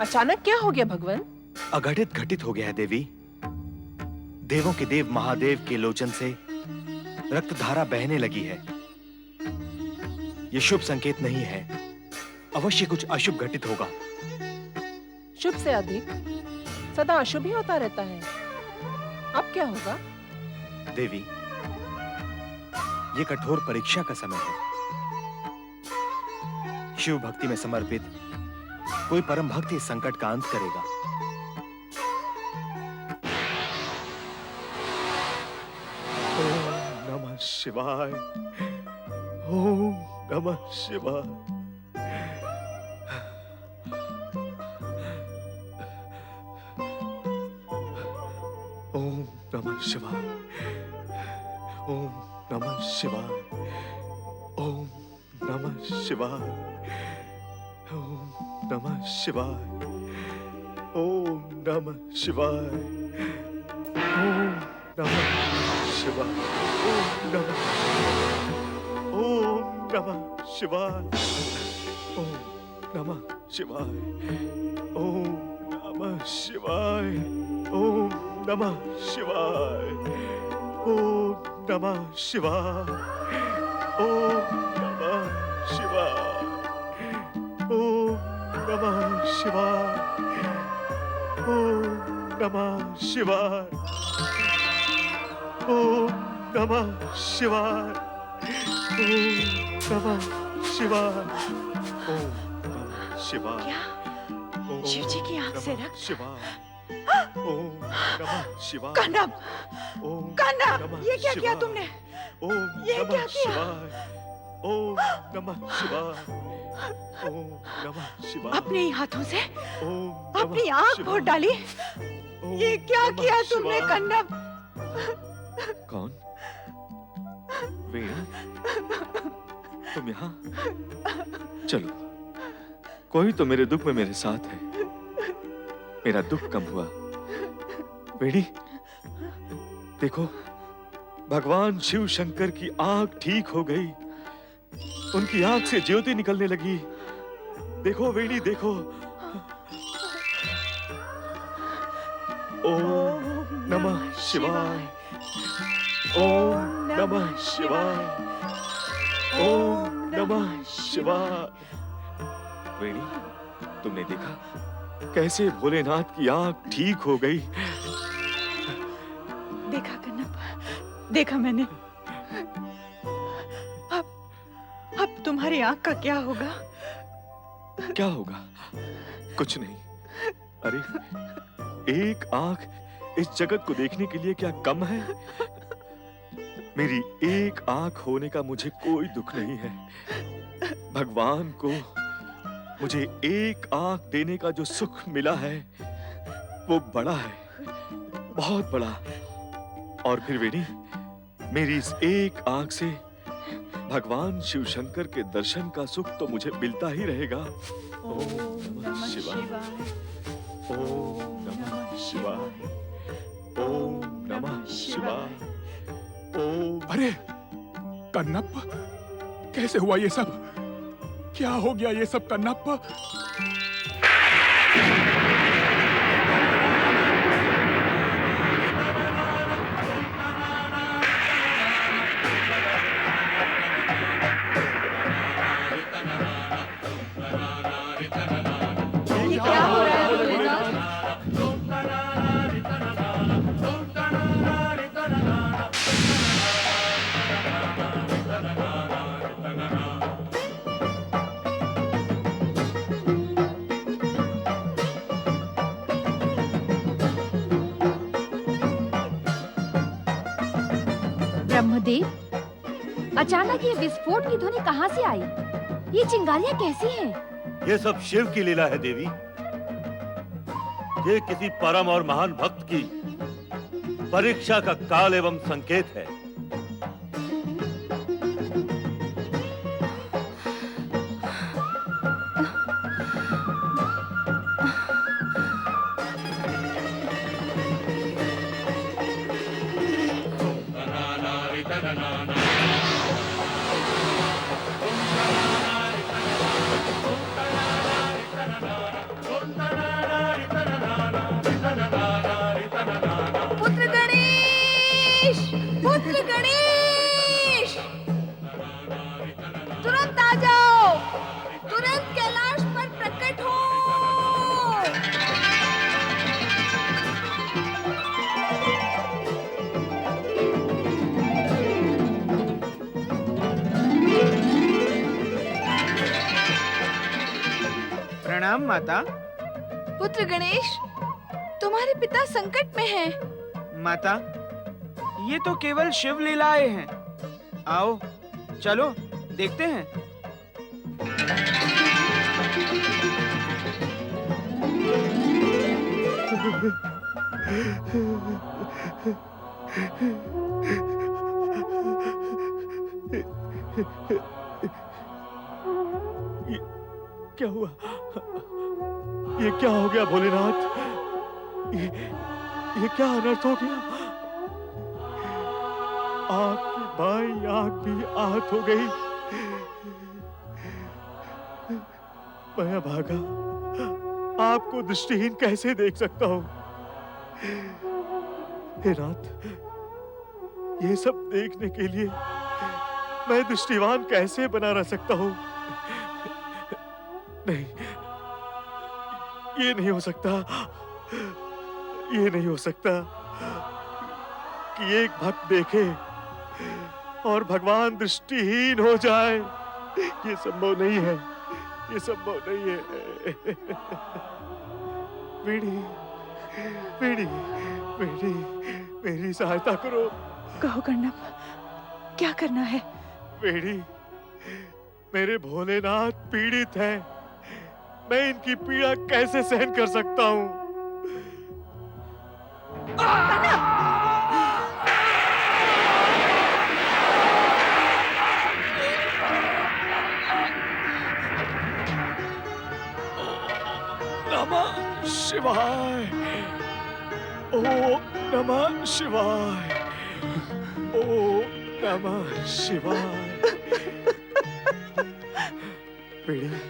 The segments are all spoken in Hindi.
अचानक क्या हो गया भगवान? अघटित घटित हो गया है देवी। देवों के देव महादेव के लोचन से रक्तधारा बहने लगी है। यह शुभ संकेत नहीं है। अवश्य कुछ अशुभ घटित होगा। शुभ से अधिक सदा अशुभ ही होता रहता है। अब क्या होगा? देवी, यह कठोर परीक्षा का समय है। शिव भक्ति में समर्पित कोई परम भक्त इस संकट का अंत करेगा। ओम नमः शिवाय। ओम नमः शिवाय। ओम नमः शिवाय। ओम नमः शिवाय। ओम नमः शिवाय। ओम नमः शिवाय। ओम नमः शिवाय। ओम नमः शिवाय। ओम नमः शिवाय। ओम नमः शिवाय। ओम नमः शिवाय। ओम नमः शिवाय। ओम नमः शिवाय। ओम नमः शिवाय। ओम नमः शिवाय। ओम नमः शिवाय। ओम नमः शिवाय। ओम नमः शिवाय। ओम नमः शिवाय। क्या? शिव जी की आंख से रक्त? शिवाय। ओम नमः शिवाय। कन्नब, ओम कन्नब, नमः ये क्या किया शिवाय। तुमने? ओम ये नमः क्या किया? शिवाय। ओम नमः शिवाय। ओम नमः शिवाय। अपने ही हाथों से ओम अपनी नमः आंख शिवाय। फोड़ डाली। ओम ये क्या नमः किया तुमने शिवाय। कन्नब? कौन? वीणा, तुम यहाँ? चलो, कोई तो मेरे दुख में मेरे साथ है। मेरा दुख कम हुआ। वेणी, देखो, भगवान शिव शंकर की आंख ठीक हो गई। उनकी आंख से ज्योति निकलने लगी। देखो वेणी, देखो। ओम नमः शिवाय। ओम नमः शिवाय। ओम नमः शिवाय। वेणी, तुमने देखा कैसे भोलेनाथ की आंख ठीक हो गई? देखा कन्नब, देखा मैंने। अब तुम्हारी आंख का क्या होगा? क्या होगा? कुछ नहीं। अरे, एक आंख इस जगत को देखने के लिए क्या कम है? मेरी एक आंख होने का मुझे कोई दुख नहीं है। भगवान को मुझे एक आंख देने का जो सुख मिला है वो बड़ा है, बहुत बड़ा। और फिर वेणी, मेरी इस एक आंख से भगवान शिव शंकर के दर्शन का सुख तो मुझे मिलता ही रहेगा। ओम नमः शिवाय। ओम नमः शिवाय। ओम नमः शिवाय। ओम। अरे कन्नप, कैसे हुआ ये सब? क्या हो गया ये सब कन्नप? ये क्या हो रहा है भोलेनाथ? ब्रह्मदेव, अचानक ये विस्फोट की ध्वनि कहाँ से आई? ये चिंगारियाँ कैसी हैं? ये सब शिव की लीला है देवी। ये किसी परम और महान भक्त की परीक्षा का काल एवं संकेत है। प्रणाम माता। पुत्र गणेश, तुम्हारे पिता संकट में हैं। माता, ये तो केवल शिव लीलाएं हैं। आओ चलो देखते हैं। क्या हुआ? ये क्या हो गया भोलेनाथ? ये क्या अनर्थ हो गया? आपकी बाई आंख भी आहत हो गई। मैं भागा आपको दृष्टिहीन कैसे देख सकता हूं? हे नाथ, ये सब देखने के लिए मैं दृष्टिवान कैसे बना रह सकता हूं? नहीं, ये नहीं हो सकता। ये नहीं हो सकता कि एक भक्त देखे और भगवान दृष्टिहीन हो जाए। ये संभव नहीं है। ये संभव नहीं है। वीणी, वीणी, वीणी, मेरी सहायता करो। कहो कन्नप, क्या करना है? वीणी, मेरे भोलेनाथ पीड़ित हैं। मैं इनकी पीड़ा कैसे सहन कर सकता हूँ? नमः शिवाय। ओम नमः शिवाय। ओम नमः शिवाय। वीणी,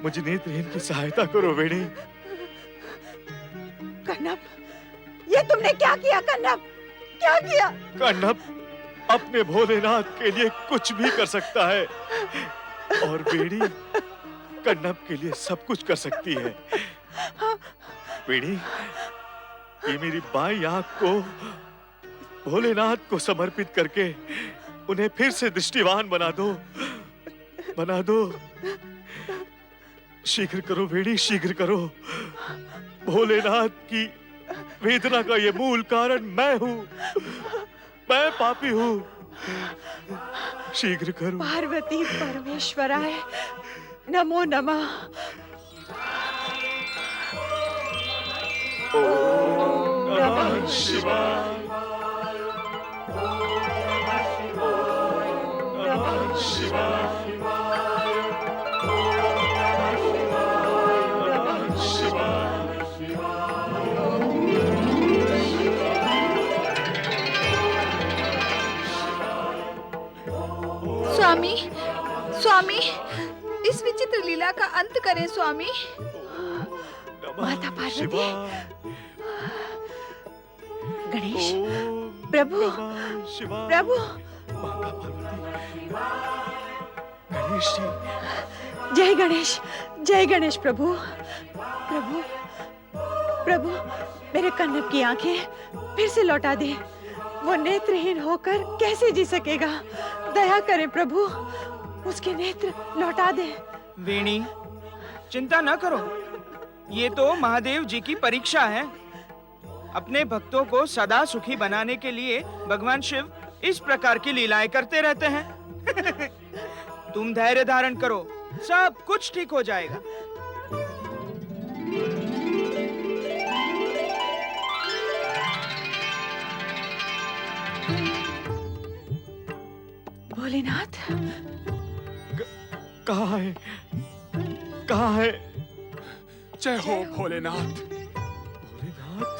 मुझे नेत्रहीन की सहायता करो वीणी। कन्नप, ये तुमने क्या किया? कन्नप, क्या किया? कन्नप अपने भोलेनाथ के लिए कुछ भी कर सकता है और वीणी कन्नप के लिए सब कुछ कर सकती है। वीणी, ये मेरी बाई आंख को भोलेनाथ को समर्पित करके उन्हें फिर से दृष्टिवान बना दो। बना दो। शीघ्र करो वीणी, शीघ्र करो। भोलेनाथ की वेदना का ये मूल कारण मैं हूँ। मैं पापी हूँ। शीघ्र करो। पार्वती परमेश्वराय नमो नमः। ओम नमः शिवाय। नमः शिवाय। स्वामी, स्वामी, इस विचित्र लीला का अंत करें स्वामी। माता पार्वती, गणेश, प्रभु, प्रभु। गणेश जी, जय गणेश, जय गणेश प्रभु। प्रभु, प्रभु, मेरे कन्नप की आंखें फिर से लौटा दे। वो नेत्रहीन होकर कैसे जी सकेगा? दया करें प्रभु, उसके नेत्र लौटा दे। वीणी, चिंता न करो। ये तो महादेव जी की परीक्षा है। अपने भक्तों को सदा सुखी बनाने के लिए भगवान शिव इस प्रकार की लीलाएं करते रहते हैं। तुम धैर्य धारण करो, सब कुछ ठीक हो जाएगा। भोलेनाथ, कहाँ है? कहाँ है? जय हो भोलेनाथ। भोलेनाथ,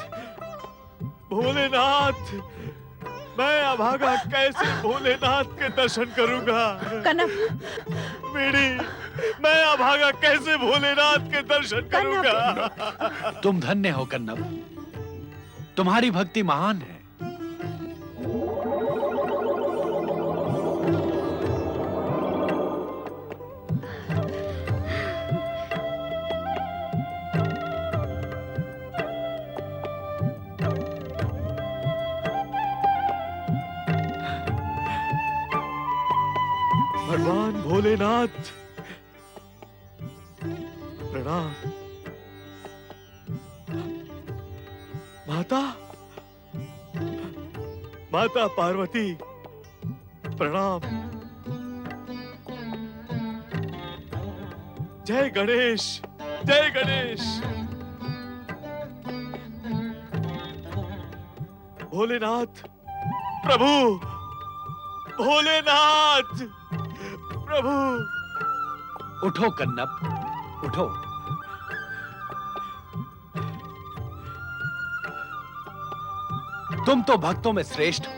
भोलेनाथ, मैं अभागा कैसे भोलेनाथ के दर्शन करूंगा? कन्नप, वीणी, मैं अभागा कैसे भोलेनाथ के दर्शन करूंगा? तुम धन्य हो कन्नप, तुम्हारी भक्ति महान है। भगवान भोलेनाथ, प्रणाम। माता, माता पार्वती, प्रणाम। जय गणेश, जय गणेश। भोलेनाथ, प्रभु, भोलेनाथ, प्रभु। उठो कन्नप, उठो। तुम तो भक्तों में श्रेष्ठ हो।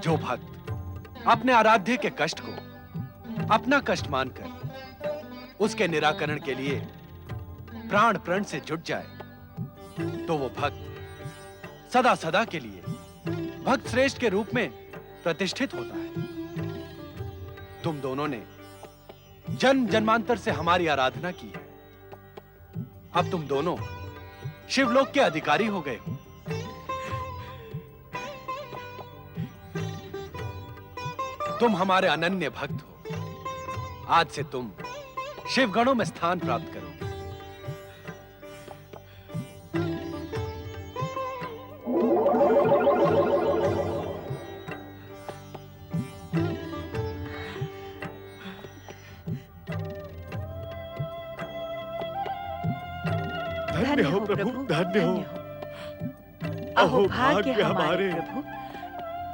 जो भक्त अपने आराध्य के कष्ट को अपना कष्ट मानकर उसके निराकरण के लिए प्राण प्रण से जुट जाए तो वो भक्त सदा सदा के लिए भक्त श्रेष्ठ के रूप में प्रतिष्ठित होता है। तुम दोनों ने जन्म जन्मांतर से हमारी आराधना की है। अब तुम दोनों शिवलोक के अधिकारी हो गए हो। तुम हमारे अनन्य भक्त हो। आज से तुम शिवगणों में स्थान प्राप्त करोगे। धन्य हो प्रभु, धन्य हो। अहो भाग्य हमारे प्रभु।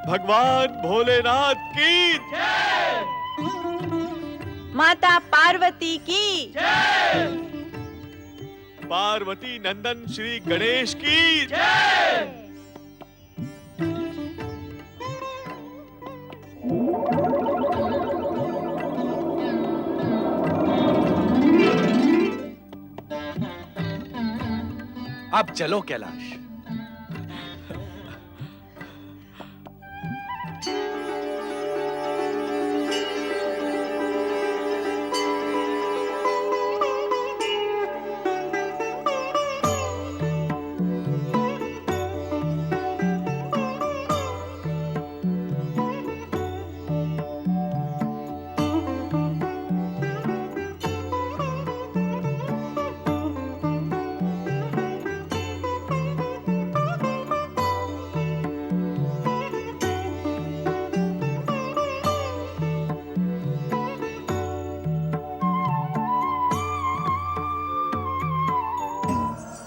भगवान भोलेनाथ की जय। माता पार्वती की जय। पार्वती नंदन श्री गणेश की जय। अब चलो कैलाश।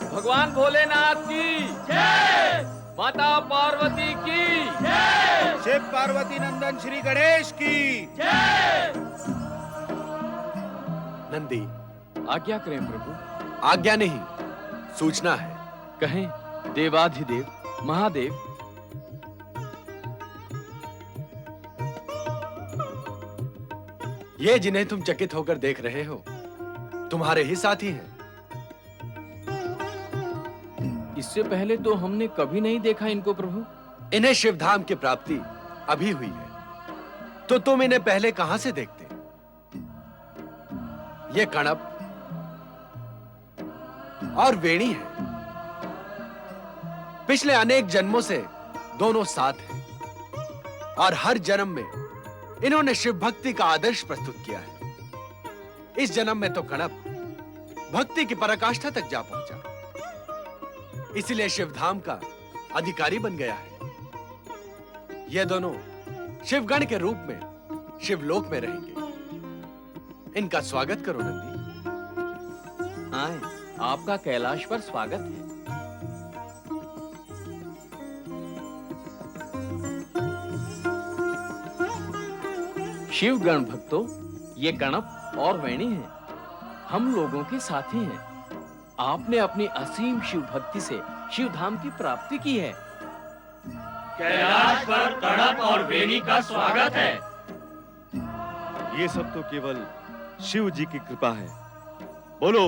भगवान भोलेनाथ की जय। माता पार्वती की जय। शिव पार्वती नंदन श्री गणेश की जय। नंदी, आज्ञा करें प्रभु। आज्ञा नहीं, सूचना है। कहें देवाधिदेव महादेव। ये जिन्हें तुम चकित होकर देख रहे हो तुम्हारे ही साथी हैं। इससे पहले तो हमने कभी नहीं देखा इनको प्रभु। इन्हें शिवधाम की प्राप्ति अभी हुई है, तो तुम इन्हें पहले कहां से देखते? ये कणप और वेणी है। पिछले अनेक जन्मों से दोनों साथ हैं और हर जन्म में इन्होंने शिव भक्ति का आदर्श प्रस्तुत किया है। इस जन्म में तो कणप भक्ति की पराकाष्ठा तक जा पहुंचा, इसलिए शिवधाम का अधिकारी बन गया है। ये दोनों शिवगण के रूप में शिवलोक में रहेंगे। इनका स्वागत करो नंदी। आए, आपका कैलाश पर स्वागत है। शिवगण भक्तों, ये कणप और वेणी हैं। हम लोगों के साथी हैं। आपने अपनी असीम शिव भक्ति से शिवधाम की प्राप्ति की है। कैलाश पर कणप और वेणी का स्वागत है। ये सब तो केवल शिव जी की कृपा है। बोलो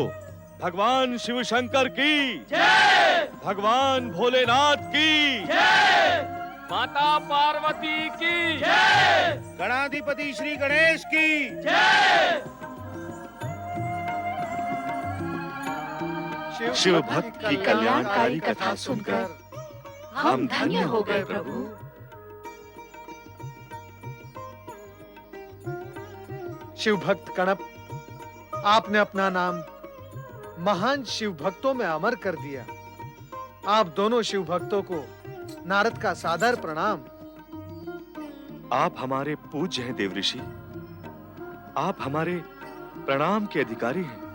भगवान शिव शंकर की जय। भगवान भोलेनाथ की जय। माता पार्वती की जय। गणाधिपति श्री गणेश की जय। शिव भक्त की कल्याणकारी कथा सुनकर हम धन्य हो गए प्रभु। शिव भक्त कणप आपने अपना नाम महान शिव भक्तों में अमर कर दिया। आप दोनों शिव भक्तों को नारद का सादर प्रणाम। आप हमारे पूज्य हैं देव ऋषि। आप हमारे प्रणाम के अधिकारी हैं।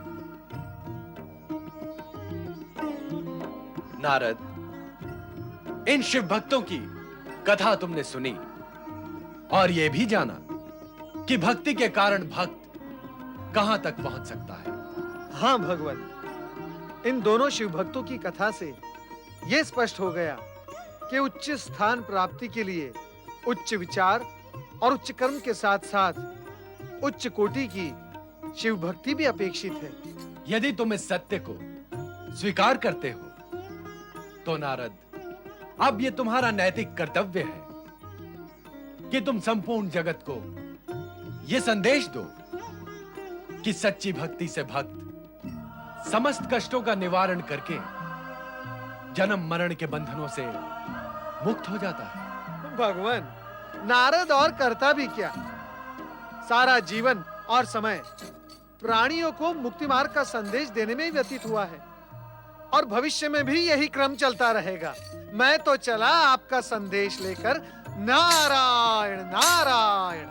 नारद, इन शिव भक्तों की कथा तुमने सुनी और यह भी जाना कि भक्ति के कारण भक्त कहां तक पहुंच सकता है। हाँ भगवान, इन दोनों शिव भक्तों की कथा से यह स्पष्ट हो गया कि उच्च स्थान प्राप्ति के लिए उच्च विचार और उच्च कर्म के साथ-साथ उच्च कोटि की शिव भक्ति भी अपेक्षित है। यदि तुम इस सत्य को स्वीकार करते हो तो नारद, अब यह तुम्हारा नैतिक कर्तव्य है कि तुम संपूर्ण जगत को यह संदेश दो कि सच्ची भक्ति से भक्त समस्त कष्टों का निवारण करके जन्म मरण के बंधनों से मुक्त हो जाता है। भगवान, नारद और करता भी क्या, सारा जीवन और समय प्राणियों को मुक्ति मार्ग का संदेश देने में ही व्यतीत हुआ है और भविष्य में भी यही क्रम चलता रहेगा। मैं तो चला आपका संदेश लेकर। नारायण नारायण।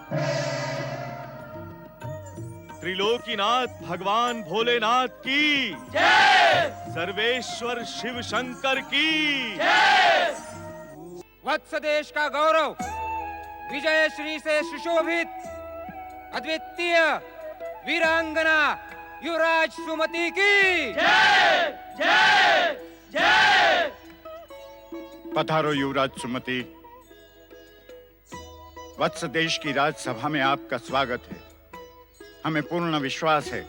त्रिलोकीनाथ भगवान भोलेनाथ की जय। सर्वेश्वर शिव शंकर की जय। वत्स देश का गौरव, विजय श्री से सुशोभित अद्वितीय वीरांगना युवराज सुमति की जय जय जय। पधारो युवराज सुमति। वत्स देश की राजसभा में आपका स्वागत है। हमें पूर्ण विश्वास है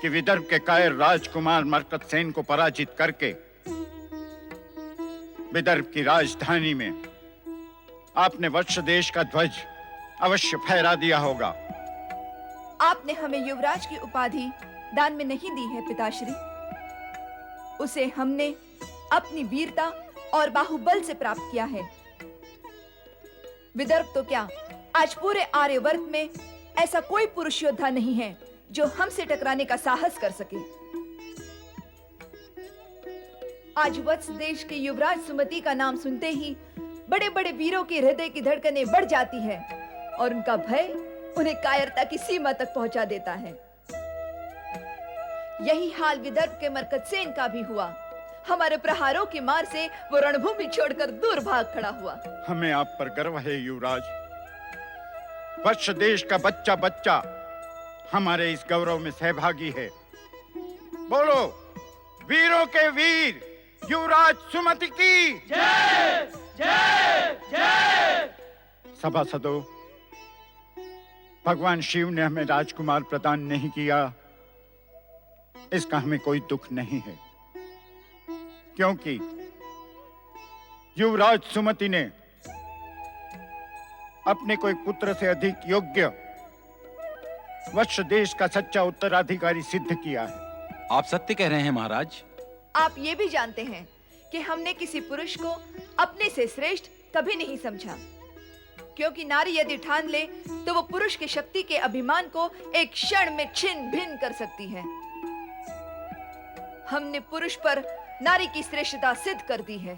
कि विदर्भ के कायर राजकुमार मरकतसेन को पराजित करके विदर्भ की राजधानी में आपने वत्स देश का ध्वज अवश्य फहरा दिया होगा। आपने हमें युवराज की उपाधि दान में नहीं दी है पिताश्री। उसे हमने अपनी वीरता और बाहुबल से प्राप्त किया है। विदर्भ तो क्या, आज पूरे आर्यवर्त में ऐसा कोई पुरुष योद्धा नहीं है जो हमसे टकराने का साहस कर सके। आज वत्स देश के युवराज सुमति का नाम सुनते ही बड़े बड़े वीरों के हृदय की धड़कनें बढ़ जाती है और उनका भय उन्हें कायरता की सीमा तक पहुंचा देता है। यही हाल विदर्भ के मरकतसेन का भी हुआ। हमारे प्रहारों की मार से वो रणभूमि छोड़कर दूर भाग खड़ा हुआ। हमें आप पर गर्व है युवराज। वत्स देश का बच्चा बच्चा हमारे इस गौरव में सहभागी है। बोलो, वीरों के वीर युवराज सुमति की जय जय जय। सभासदों, भगवान शिव ने हमें राजकुमार प्रदान नहीं किया, इसका हमें कोई दुख नहीं है, क्योंकि युवराज सुमति ने अपने कोई पुत्र से अधिक योग्य वत्स देश का सच्चा उत्तराधिकारी सिद्ध किया है। आप सत्य कह रहे हैं महाराज। आप ये भी जानते हैं कि हमने किसी पुरुष को अपने से श्रेष्ठ कभी नहीं समझा, क्योंकि नारी यदि ठान ले तो वो पुरुष की शक्ति के अभिमान को एक क्षण में छिन्न भिन्न कर सकती है। हमने पुरुष पर नारी की श्रेष्ठता सिद्ध कर दी है।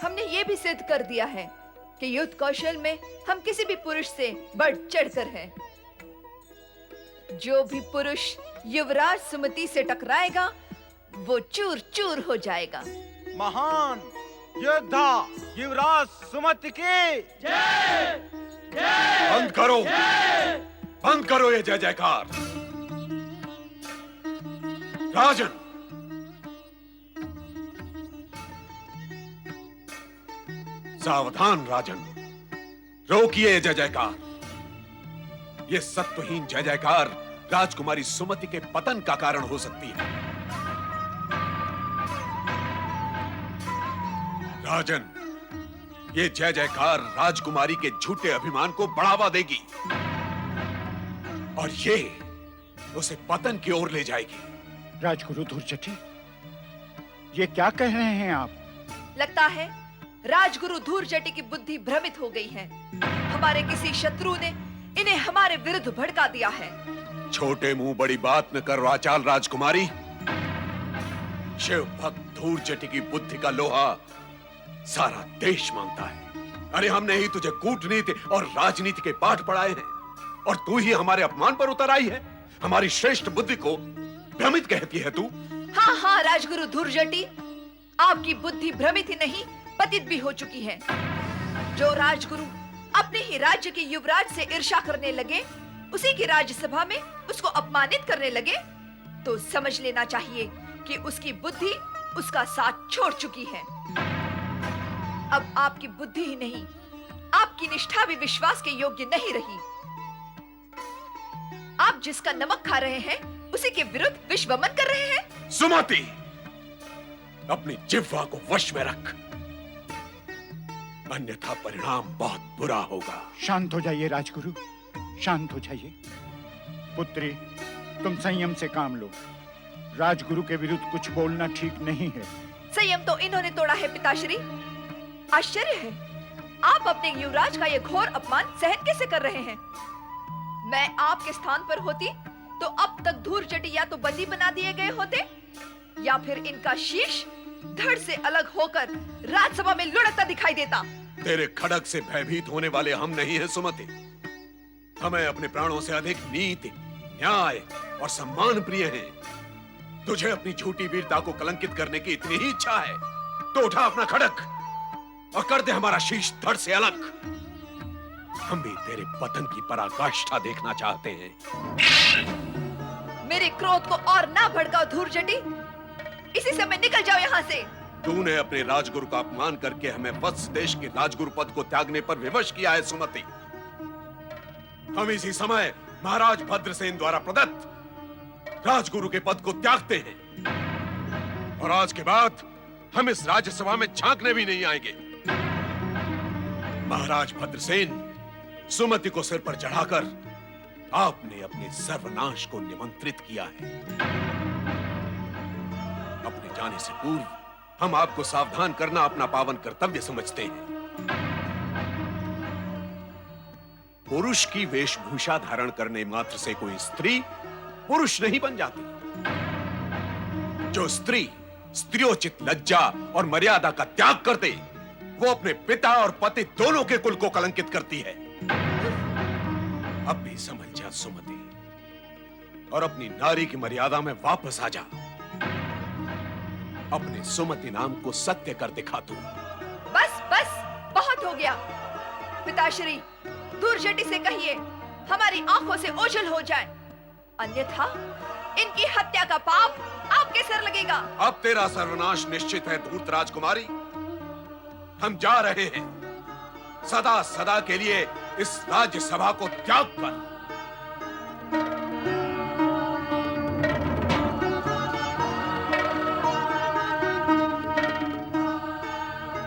हमने ये भी सिद्ध कर दिया है कि युद्ध कौशल में हम किसी भी पुरुष से बढ़ चढ़कर हैं। जो भी पुरुष युवराज सुमति से टकराएगा वो चूर चूर हो जाएगा। महान योद्धा युवराज सुमति की जय जय। बंद करो, बंद करो ये जय जयकार। राजन, सावधान राजन, रोकिए जय जयकार। ये सत्वहीन जय जयकार राजकुमारी सुमति के पतन का कारण हो सकती है। राजन, ये जय जयकार राजकुमारी के झूठे अभिमान को बढ़ावा देगी और ये उसे पतन की ओर ले जाएगी। राजगुरु धूर्जटी, ये क्या कह रहे हैं आप? लगता है राजगुरु धूर्जटी की बुद्धि भ्रमित हो गई है। हमारे किसी शत्रु ने इन्हें हमारे विरुद्ध भड़का दिया है। छोटे मुंह बड़ी बात न कर राचाल राजकुमारी। शिव भक्त धूर जटी की बुद्धि का लोहा सारा देश मानता है। अरे हमने ही तुझे कूटनीति और राजनीति के पाठ पढ़ाए हैं और तू ही हमारे अपमान पर उतर आई है। हमारी श्रेष्ठ बुद्धि को भ्रमित कहती है तू। हाँ हाँ राजगुरु धूर्जटी, आपकी बुद्धि भ्रमित ही नहीं पतित भी हो चुकी है। जो राजगुरु अपने ही राज्य के युवराज से ईर्ष्या करने लगे, उसी की राज्यसभा में उसको अपमानित करने लगे, तो समझ लेना चाहिए कि उसकी बुद्धि उसका साथ छोड़ चुकी है। अब आपकी बुद्धि ही नहीं, आपकी निष्ठा भी विश्वास के योग्य नहीं रही। आप जिसका नमक खा रहे हैं, उसी के विरुद्ध विश्वमन कर रहे हैं। सुमति, अपनी जिह्वा को वश में रख, अन्यथा परिणाम बहुत बुरा होगा। शांत हो जाइए राजगुरु, शांत हो जाइए। पुत्री, तुम संयम से काम लो। राजगुरु के विरुद्ध कुछ बोलना ठीक नहीं है। संयम तो इन्होंने तोड़ा है पिताश्री। आश्चर्य है, आप अपने युवराज का ये घोर अपमान सहन कैसे कर रहे हैं? मैं आपके स्थान पर होती तो अब तक धूर्जटी या तो बंदी बना दिए गए होते, या फिर इनका शीश धड़ से अलग होकर राजसभा में लुढ़कता दिखाई देता। तेरे खड़क से भयभीत होने वाले हम नहीं हैं सुमति। हमें अपने प्राणों से अधिक नीति, न्याय और सम्मान प्रिय हैं। तुझे अपनी झूठी वीरता को कलंकित करने की इतनी ही इच्छा है तो उठा अपना खड़क और कर दे हमारा शीश धड़ से अलग। हम भी तेरे पतन की पराकाष्ठा देखना चाहते हैं। मेरे क्रोध को और ना भड़काओ धूर्जटी, इसी समय निकल जाओ यहाँ से। तूने अपने राजगुरु का अपमान करके हमें वत्स देश के राजगुरु पद को त्यागने पर विवश किया है सुमति। हम इसी समय महाराज भद्रसेन द्वारा प्रदत्त राजगुरु के पद को त्यागते हैं और आज के बाद हम इस राज्यसभा में झांकने भी नहीं आएंगे। महाराज भद्रसेन, सुमति को सिर पर चढ़ाकर आपने अपने सर्वनाश को निमंत्रित किया है। अपने जाने से पूर्व हम आपको सावधान करना अपना पावन कर्तव्य समझते हैं। पुरुष की वेशभूषा धारण करने मात्र से कोई स्त्री पुरुष नहीं बन जाती। जो स्त्री स्त्रियोचित लज्जा और मर्यादा का त्याग कर दे, वो अपने पिता और पति दोनों के कुल को कलंकित करती है। अब भी समझ जा सुमति और अपनी नारी की मर्यादा में वापस आ जा। अपने सुमति नाम को सत्य कर दिखा तू। बस बस, बहुत हो गया। पिताश्री, धूर्जटी से कहिए हमारी आंखों से ओझल हो जाए, अन्यथा इनकी हत्या का पाप आपके सर लगेगा। अब तेरा सर्वनाश निश्चित है धूर्त राजकुमारी। हम जा रहे हैं, सदा सदा के लिए इस राज्यसभा को त्याग कर।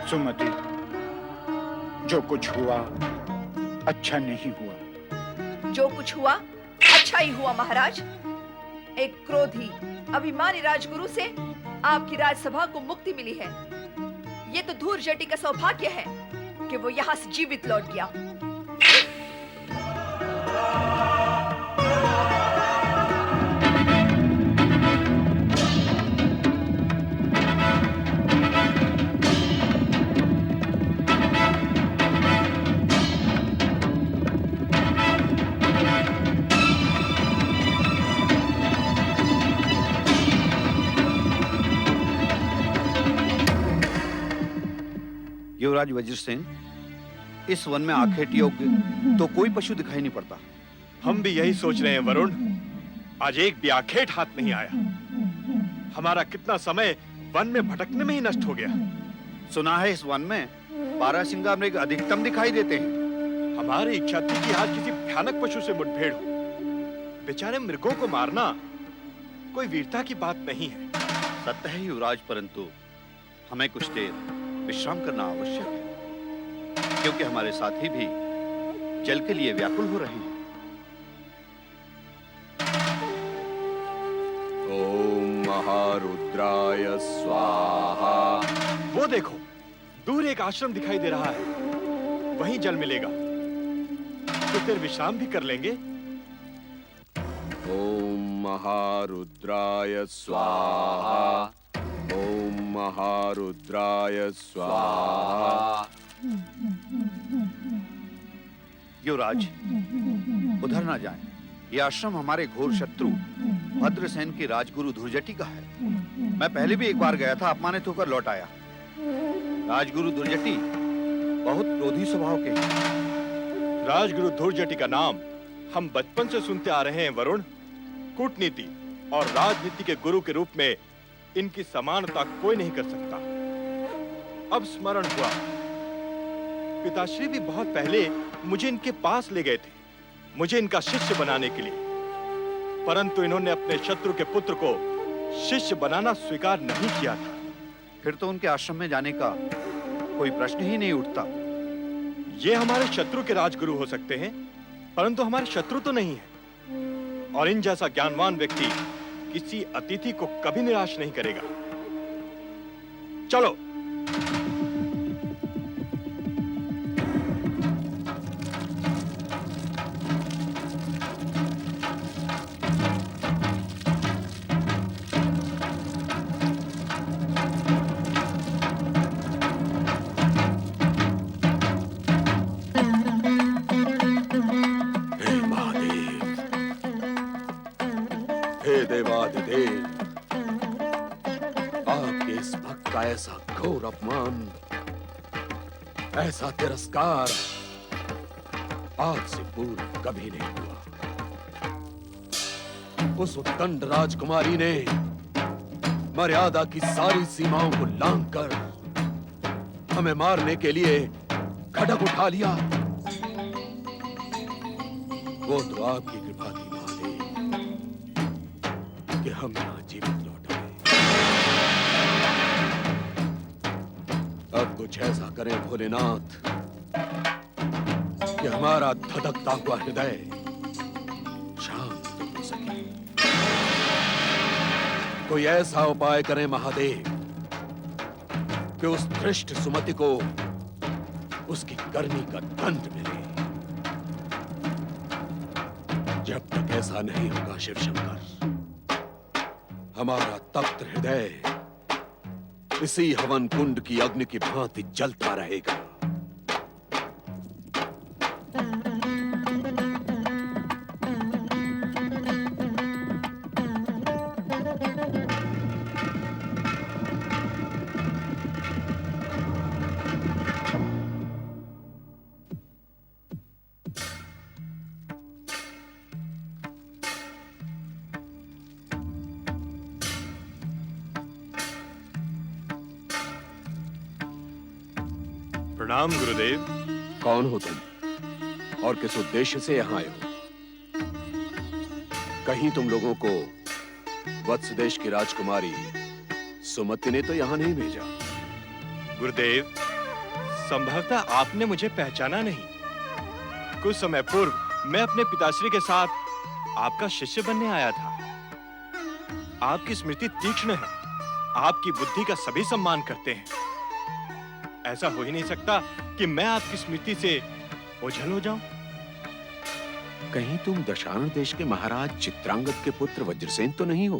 सुमति, जो कुछ हुआ अच्छा नहीं हुआ। जो कुछ हुआ अच्छा ही हुआ महाराज। एक क्रोधी अभिमानी राजगुरु से आपकी राजसभा को मुक्ति मिली है। ये तो धूर्जटी का सौभाग्य है कि वो यहाँ से जीवित लौट गया। युवराज वज्रसेन, इस वन में आखेट योग्य तो कोई पशु दिखाई नहीं पड़ता। हम भी यही सोच रहे हैं वरुण। आज एक भी आखेट हाथ नहीं आया। हमारा कितना समय वन में भटकने में ही नष्ट हो गया। सुना है इस वन में बारहसिंगा मृग अधिकतम दिखाई देते हैं। हमारी इच्छा थी कि आज किसी भयानक पशु से मुठभेड़ हो। बेचारे मृगों को मारना कोई वीरता की बात नहीं है। सत्य है युवराज, परंतु हमें कुछ देर विश्राम करना आवश्यक है, क्योंकि हमारे साथी भी जल के लिए व्याकुल हो रहे हैं। ओम महारुद्राय स्वाहा। वो देखो, दूर एक आश्रम दिखाई दे रहा है। वहीं जल मिलेगा, तो फिर विश्राम भी कर लेंगे। ओम महारुद्राय स्वाहा। ओम महारुद्राय स्वाहा। युवराज, उधर ना जाएं। ये आश्रम हमारे घोर शत्रु भद्रसेन की राजगुरु धुर्जटी का है। मैं पहले भी एक बार गया था, अपमानित होकर लौट आया। राजगुरु धुर्जटी बहुत क्रोधी स्वभाव के हैं। राजगुरु धुर्जटी का नाम हम बचपन से सुनते आ रहे हैं वरुण। कूटनीति और राजनीति के गुरु के रूप में इनकी समानता कोई नहीं कर सकता। अब स्मरण हुआ, पिताश्री भी बहुत पहले मुझे इनके पास ले गए थे, मुझे इनका शिष्य बनाने के लिए, परंतु इन्होंने अपने शत्रु के पुत्र को शिष्य बनाना स्वीकार नहीं किया था। फिर तो उनके आश्रम में जाने का कोई प्रश्न ही नहीं उठता। ये हमारे शत्रु के राजगुरु हो सकते हैं, परंतु हमारे शत्रु तो नहीं है। और इन जैसा ज्ञानवान व्यक्ति किसी अतिथि को कभी निराश नहीं करेगा। चलो। देवाधिदेव, आपके इस भक्त का ऐसा घोर अपमान, ऐसा तिरस्कार आज से पूर्व कभी नहीं हुआ। उस उत्कंठ राजकुमारी ने मर्यादा की सारी सीमाओं को लांघकर हमें मारने के लिए खड्ग उठा लिया। वो तो आपकी कृपा थी कि हम यहाँ जीवित लौट आए। अब कुछ ऐसा करें भोलेनाथ कि हमारा धधकता हुआ हृदय शांत हो सके। कोई ऐसा उपाय करें महादेव कि उस धृष्ट सुमति को उसकी करनी का दंड मिले। जब तक ऐसा नहीं होगा शिव शंकर, हमारा तप्त हृदय इसी हवन कुंड की अग्नि की भांति जलता रहेगा। प्रणाम गुरुदेव। कौन हो तुम और किस उद्देश्य से यहाँ आए हो? कहीं तुम लोगों को वत्स देश की राजकुमारी सुमति ने तो यहाँ नहीं भेजा। गुरुदेव, संभवतः आपने मुझे पहचाना नहीं। कुछ समय पूर्व मैं अपने पिताश्री के साथ आपका शिष्य बनने आया था। आपकी स्मृति तीक्ष्ण है, आपकी बुद्धि का सभी सम्मान करते हैं। ऐसा हो ही नहीं सकता कि मैं आपकी स्मृति से ओझल हो जाऊं। कहीं तुम दशानन देश के महाराज चित्रांगद के पुत्र वज्रसेन तो नहीं हो?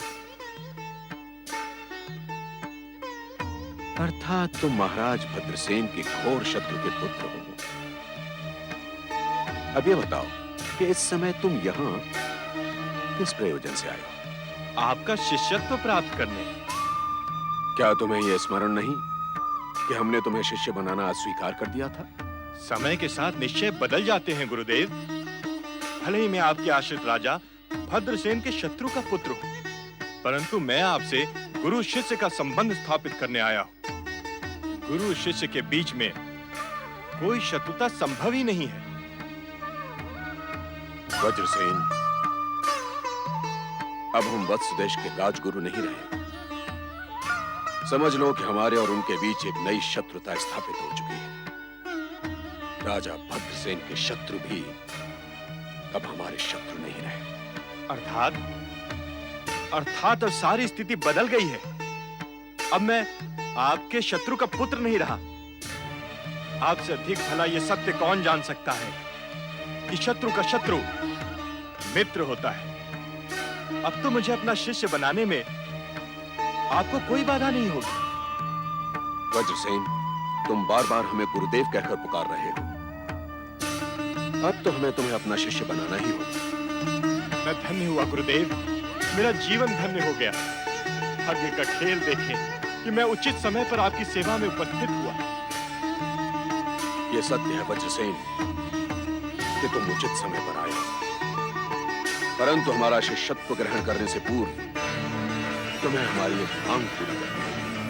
अर्थात तुम महाराज भद्रसेन के घोर शत्रु के पुत्र हो। अब ये बताओ कि इस समय तुम यहाँ किस प्रयोजन से आए हो? आपका शिष्यत्व प्राप्त करने। क्या तुम्हें यह स्मरण नहीं कि हमने तुम्हें शिष्य बनाना अस्वीकार कर दिया था? समय के साथ निश्चय बदल जाते हैं गुरुदेव। भले ही मैं आपके आश्रित राजा भद्रसेन के शत्रु का पुत्र हूँ, परंतु मैं आपसे गुरु शिष्य का संबंध स्थापित करने आया हूँ। गुरु शिष्य के बीच में कोई शत्रुता संभव ही नहीं है। वज्रसेन, अब हम वत्स देश के राजगुरु नहीं रहे। समझ लो कि हमारे और उनके बीच एक नई शत्रुता स्थापित हो चुकी है। राजा भद्रसेन के शत्रु भी अब हमारे शत्रु नहीं रहे। अर्थात अब सारी स्थिति बदल गई है। अब मैं आपके शत्रु का पुत्र नहीं रहा। आपसे अधिक भला यह सत्य कौन जान सकता है कि शत्रु का शत्रु मित्र होता है। अब तो मुझे अपना शिष्य बनाने में आपको कोई बाधा नहीं होगी। वज्रसेन, तुम बार बार हमें गुरुदेव कहकर पुकार रहे हो। अब तो हमें तुम्हें अपना शिष्य बनाना ही होगा। मैं धन्य हुआ गुरुदेव, मेरा जीवन धन्य हो गया। भाग्य का खेल देखें कि मैं उचित समय पर आपकी सेवा में उपस्थित हुआ। ये सत्य है वज्रसेन कि तुम उचित समय पर आए, परंतु हमारा शिष्यत्व ग्रहण करने से पूर्व तुम्हें हमारी एक मांग पूरी करनी है।